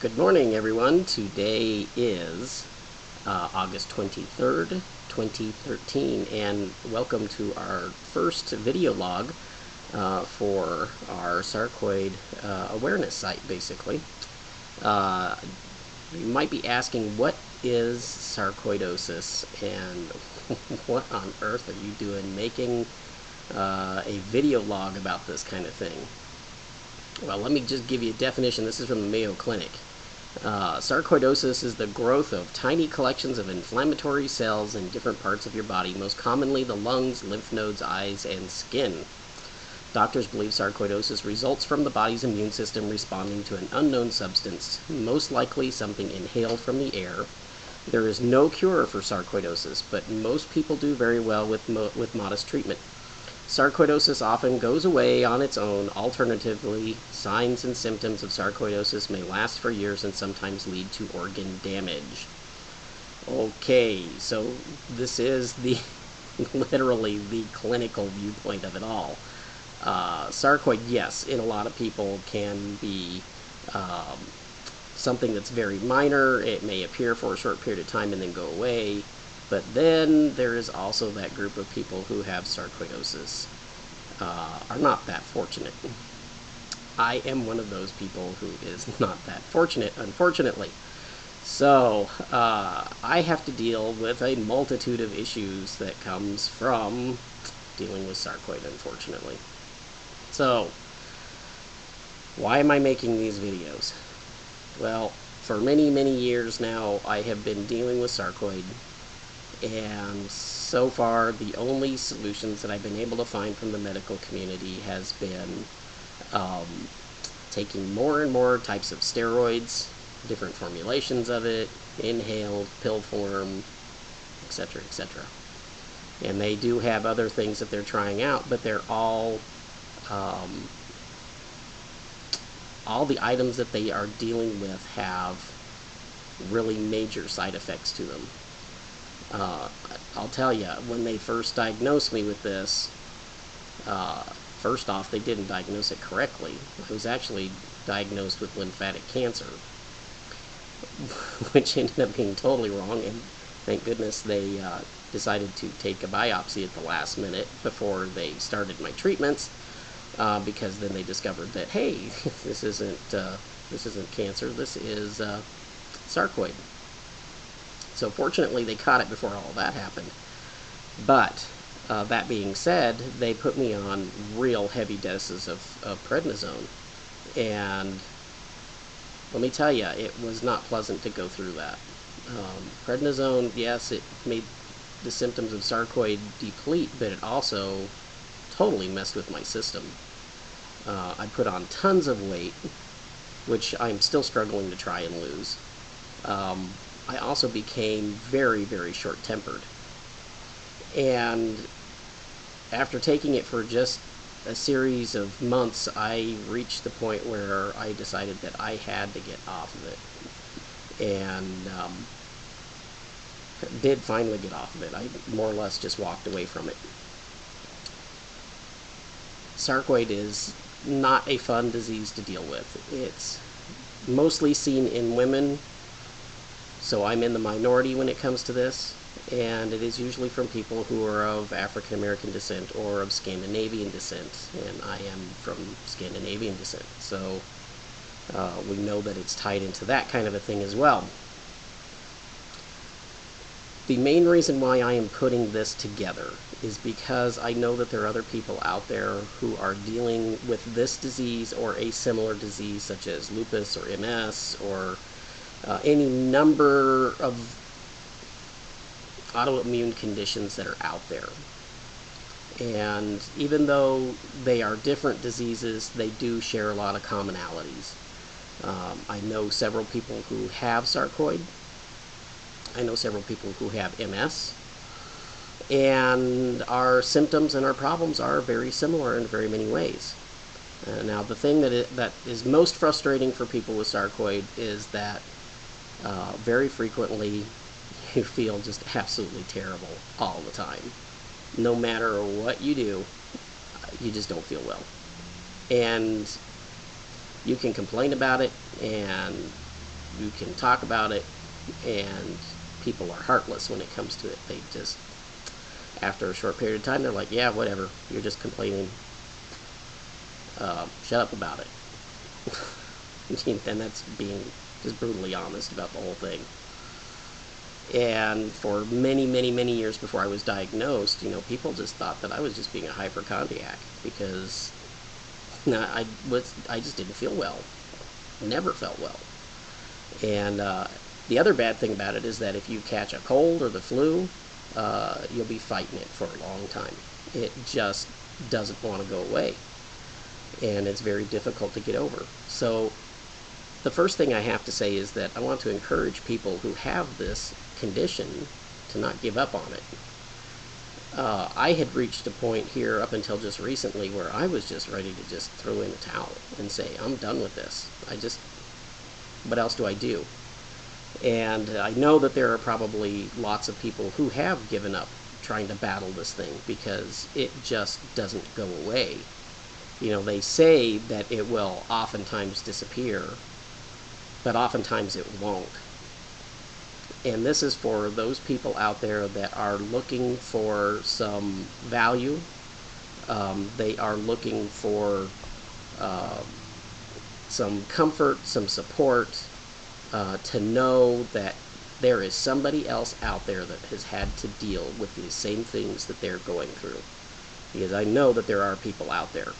Good morning, everyone. Today is August 23rd, 2013, and welcome to our first video log for our Sarcoid awareness site, basically. You might be asking, what is sarcoidosis, and what on earth are you doing making a video log about this kind of thing? Well, let me just give you a definition. This is from the Mayo Clinic. Sarcoidosis is the growth of tiny collections of inflammatory cells in different parts of your body, most commonly the lungs, lymph nodes, eyes, and skin. Doctors believe sarcoidosis results from the body's immune system responding to an unknown substance, most likely something inhaled from the air. There is no cure for sarcoidosis, but most people do very well with modest treatment. Sarcoidosis often goes away on its own. Alternatively, signs and symptoms of sarcoidosis may last for years and sometimes lead to organ damage. Okay, so this is literally the clinical viewpoint of it all. Sarcoid, yes, in a lot of people can be something that's very minor. It may appear for a short period of time and then go away. But then there is also that group of people who have sarcoidosis, are not that fortunate. I am one of those people who is not that fortunate, unfortunately. So I have to deal with a multitude of issues that comes from dealing with sarcoid, unfortunately. So why am I making these videos? Well, for many, many years now, I have been dealing with sarcoid. And so far, the only solutions that I've been able to find from the medical community has been taking more and more types of steroids, different formulations of it, inhaled, pill form, etc., etc. And they do have other things that they're trying out, but they're all the items that they are dealing with have really major side effects to them. I'll tell you, when they first diagnosed me with this, first off, they didn't diagnose it correctly. I was actually diagnosed with lymphatic cancer, which ended up being totally wrong, and thank goodness they decided to take a biopsy at the last minute before they started my treatments, because then they discovered that, hey, this isn't cancer, this is sarcoid. So fortunately, they caught it before all that happened. But that being said, they put me on real heavy doses of prednisone. And let me tell you, it was not pleasant to go through that. Prednisone, yes, it made the symptoms of sarcoid deplete, but it also totally messed with my system. I put on tons of weight, which I'm still struggling to try and lose. I also became very, very short-tempered. And after taking it for just a series of months, I reached the point where I decided that I had to get off of it. And did finally get off of it. I more or less just walked away from it. Sarcoid is not a fun disease to deal with. It's mostly seen in women, so I'm in the minority when it comes to this, and it is usually from people who are of African American descent or of Scandinavian descent, and I am from Scandinavian descent, so we know that it's tied into that kind of a thing as well. The main reason why I am putting this together is because I know that there are other people out there who are dealing with this disease or a similar disease such as lupus or MS or any number of autoimmune conditions that are out there. And even though they are different diseases, they do share a lot of commonalities. I know several people who have sarcoid. I know several people who have MS. And our symptoms and our problems are very similar in very many ways. Now, the thing that is most frustrating for people with sarcoid is that very frequently you feel just absolutely terrible all the time. No matter what you do, you just don't feel well. And you can complain about it, and you can talk about it, and people are heartless when it comes to it. They just, after a short period of time, they're like, yeah, whatever, you're just complaining. Shut up about it. And that's being just brutally honest about the whole thing. And for many, many, many years before I was diagnosed, people just thought that I was just being a hypochondriac because I just didn't feel well. Never felt well. And the other bad thing about it is that if you catch a cold or the flu, you'll be fighting it for a long time. It just doesn't want to go away. And it's very difficult to get over. So the first thing I have to say is that I want to encourage people who have this condition to not give up on it. I had reached a point here up until just recently where I was just ready to just throw in the towel and say, I'm done with this. What else do I do? And I know that there are probably lots of people who have given up trying to battle this thing because it just doesn't go away. They say that it will oftentimes disappear, but oftentimes it won't. And this is for those people out there that are looking for some value. They are looking for some comfort, some support, to know that there is somebody else out there that has had to deal with these same things that they're going through. Because I know that there are people out there.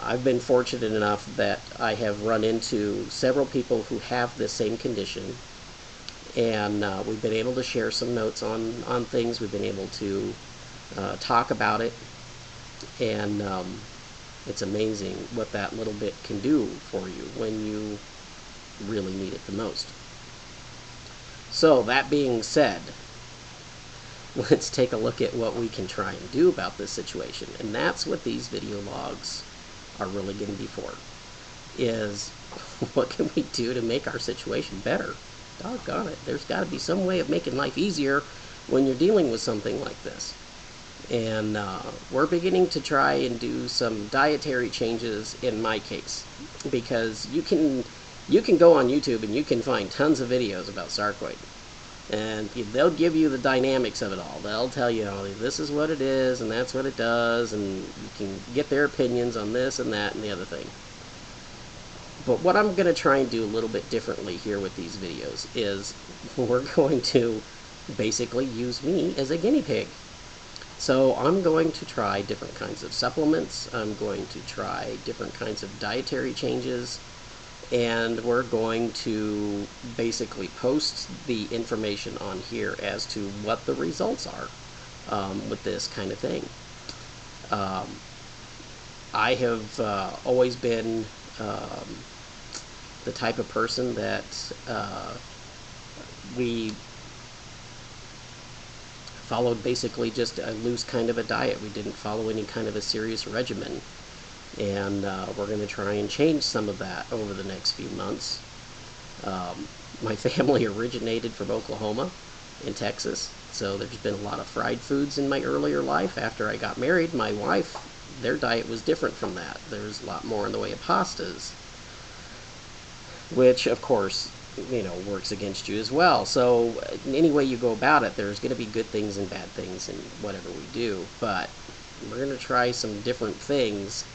I've been fortunate enough that I have run into several people who have this same condition, and we've been able to share some notes on things. We've been able to talk about it, and it's amazing what that little bit can do for you when you really need it the most. So that being said, let's take a look at what we can try and do about this situation. And that's what these video logs are really going to be for, is what can we do to make our situation better? Doggone it, there's got to be some way of making life easier when you're dealing with something like this. And we're beginning to try and do some dietary changes in my case, because you can go on YouTube and you can find tons of videos about sarcoid, and they'll give you the dynamics of it all. They'll tell you, this is what it is and that's what it does, and you can get their opinions on this and that and the other thing. But what I'm going to try and do a little bit differently here with these videos is we're going to basically use me as a guinea pig. So I'm going to try different kinds of supplements. I'm going to try different kinds of dietary changes. And we're going to basically post the information on here as to what the results are with this kind of thing. I have always been the type of person that we followed basically just a loose kind of a diet. We didn't follow any kind of a serious regimen. And we're going to try and change some of that over the next few months. My family originated from Oklahoma and Texas, so there's been a lot of fried foods in my earlier life. After I got married, my wife, their diet was different from that. There's a lot more in the way of pastas, which of course, works against you as well. So any way you go about it, there's going to be good things and bad things in whatever we do. But we're going to try some different things.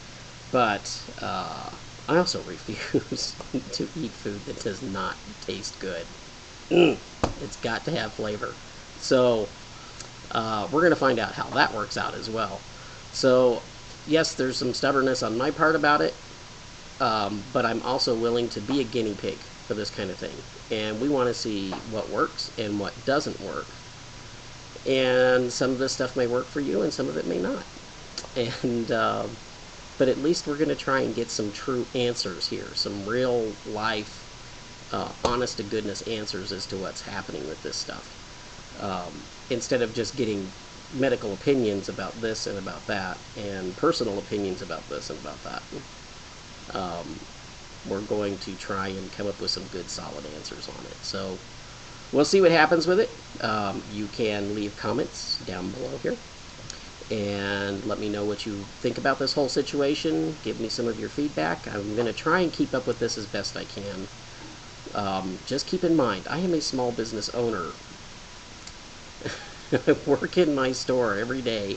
But I also refuse to eat food that does not taste good. It's got to have flavor. So we're going to find out how that works out as well. So yes, there's some stubbornness on my part about it, but I'm also willing to be a guinea pig for this kind of thing. And we want to see what works and what doesn't work. And some of this stuff may work for you and some of it may not. And but at least we're going to try and get some true answers here, some real life, honest to goodness answers as to what's happening with this stuff. Instead of just getting medical opinions about this and about that, and personal opinions about this and about that. We're going to try and come up with some good solid answers on it. So we'll see what happens with it. You can leave comments down below here and let me know what you think about this whole situation. Give me some of your feedback. I'm going to try and keep up with this as best I can. Just keep in mind, I am a small business owner. I work in my store every day,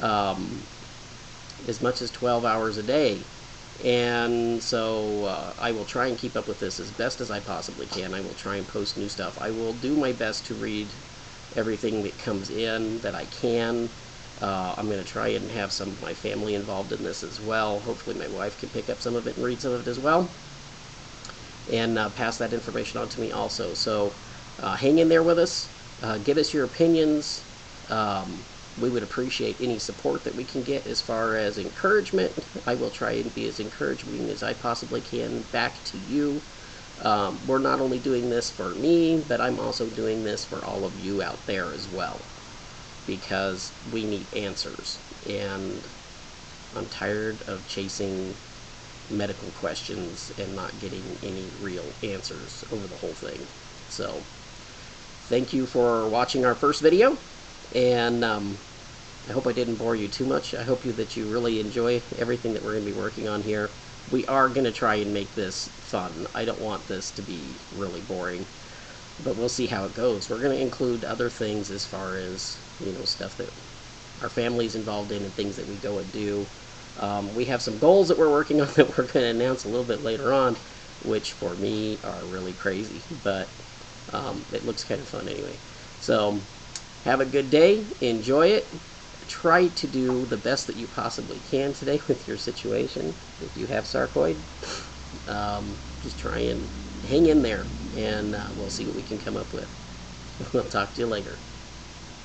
as much as 12 hours a day. And so I will try and keep up with this as best as I possibly can. I will try and post new stuff. I will do my best to read everything that comes in that I can. I'm going to try and have some of my family involved in this as well. Hopefully my wife can pick up some of it and read some of it as well, and pass that information on to me also. So hang in there with us. Give us your opinions. We would appreciate any support that we can get as far as encouragement. I will try and be as encouraging as I possibly can back to you. We're not only doing this for me, but I'm also doing this for all of you out there as well, because we need answers, and I'm tired of chasing medical questions and not getting any real answers over the whole thing. So thank you for watching our first video, and I hope I didn't bore you too much. I hope that you really enjoy everything that we're going to be working on here. We are going to try and make this fun. I don't want this to be really boring, but we'll see how it goes. We're going to include other things as far as, stuff that our family's involved in and things that we go and do. We have some goals that we're working on that we're going to announce a little bit later on, which for me are really crazy, but it looks kind of fun anyway. So have a good day. Enjoy it. Try to do the best that you possibly can today with your situation. If you have sarcoid, just try and hang in there, and we'll see what we can come up with. We'll talk to you later.